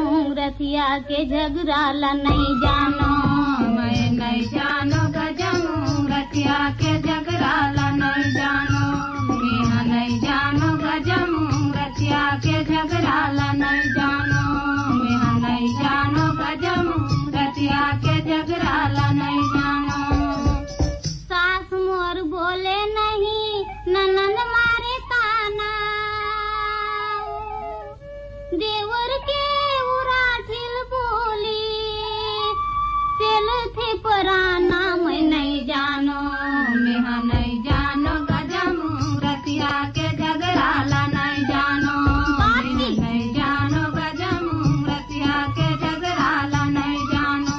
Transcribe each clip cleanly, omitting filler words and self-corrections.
रतिया के झगड़ाला नहीं जानो। मैं नहीं जानो गजमू रतिया के झगड़ाला नहीं जानो। मैं नहीं जानो गजमू रतिया के झगड़ाला नहीं जानो। मैं नहीं जानो गजमू रतिया के झगड़ाला नहीं जानो। सास मोर बोले नहीं ननद मारे ताना। देवर के उराठिल बोली चल थे पराना। मैं नहीं जानो। मैं नहीं जानो गजमू रतिया के झगड़ाला नहीं जानो। मैं नहीं जानो गजमू रतिया के झगड़ाला नहीं जानो।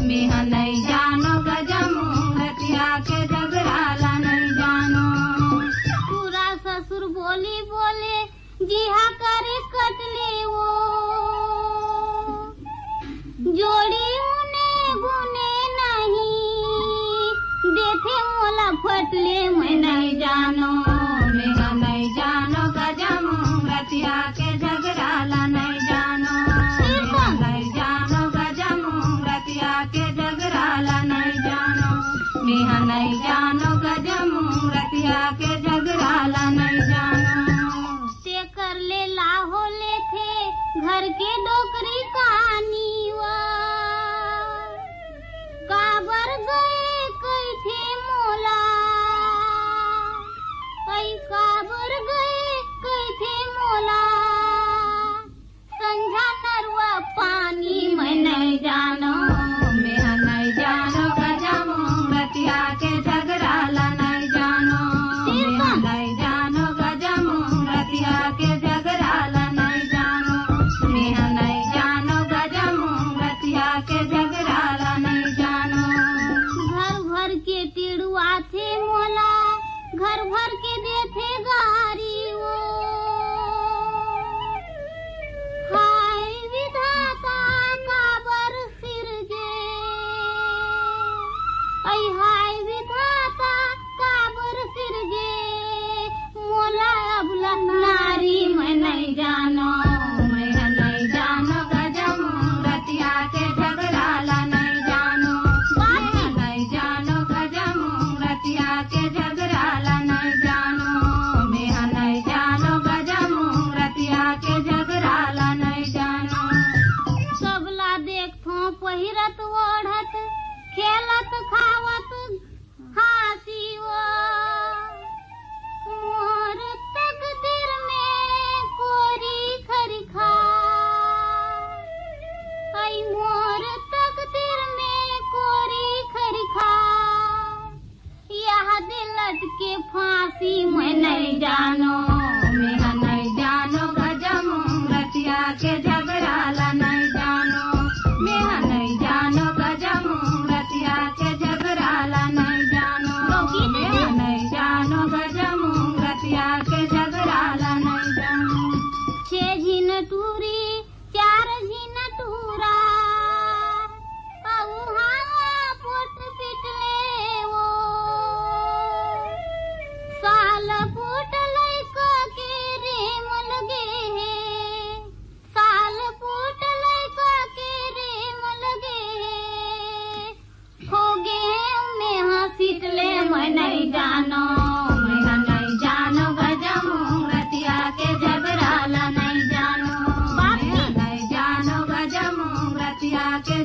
मैं नहीं जानो गजमू रतिया के झगड़ाला नहीं जानो। पूरा ससुर बोली बोले जिहा करे कटले वो। जोड़ी उन्हें गुने नहीं देखे मोला फटले। मैं नहीं जानो। मैं नहीं जानो गजमू रतिया के झगड़ाला नहीं जानो। मैं नहीं जानो गजमू रतिया के झगड़ाला नहीं जानो। मैं नहीं जानो गजमू रतिया के झगड़ाला नहीं जानो। ते कर ले लाहो ले थे घर के डोकरी कहानी काबर गए कई थे मोला। कई काबर गए कई थे मोला। संझा नरवा पानी। मैं नहीं जानो। मैं नहीं जानो गजमू रतिया के झगड़ाला नहीं जानो। मैं नहीं जानो गजमू रतिया के झगड़ाला नहीं जानो। मैं नहीं जानो गजमू रतिया के झगड़ाला नहीं जानो। घर भर के टिड़ुआ थे मोला घर भर के देथे गारी वो। हाय विधाता काबर सिरजे। ऐ हाय विधाता काबर सिरजे मोला अबला नारी। मैं नहीं जानो। मैं नहीं जानो गजमू रतिया के झगड़ाला नहीं जानो। मैं नहीं जानो गजमू रतिया के झगड़ाला नहीं जानो। मैं नहीं जानो गजमू रतिया के झगड़ाला नहीं जानो। सबला देखथो पहिरत ओढ़त खेलत खावत हासी वो। मोर तकदीर में कोरी खरिखा। ऐ मोर तकदीर में कोरी खरिखा। यह दिल लटके फांसी। मैं नहीं जानो। मैं नहीं जानो गजमू रतिया के झगड़ाला नहीं जानो। मैं नहीं जानो गजमू रतिया के झगड़ाला नहीं जानो। मैं नहीं जानो गजमू रतिया के झगड़ाला नहीं जानो। 6 झिन टूरी 4 झिन टूरा। पुट पिटले वो। साल पुट लैका के रेम लगे है। साल पुट लैका के रेम लगे है। हो गए में हंसिटले। मैं नहीं जानो। मैं नहीं जानो गजमू रतिया के झगड़ाला नहीं जानो। मैं नहीं जानो गजमू रतिया के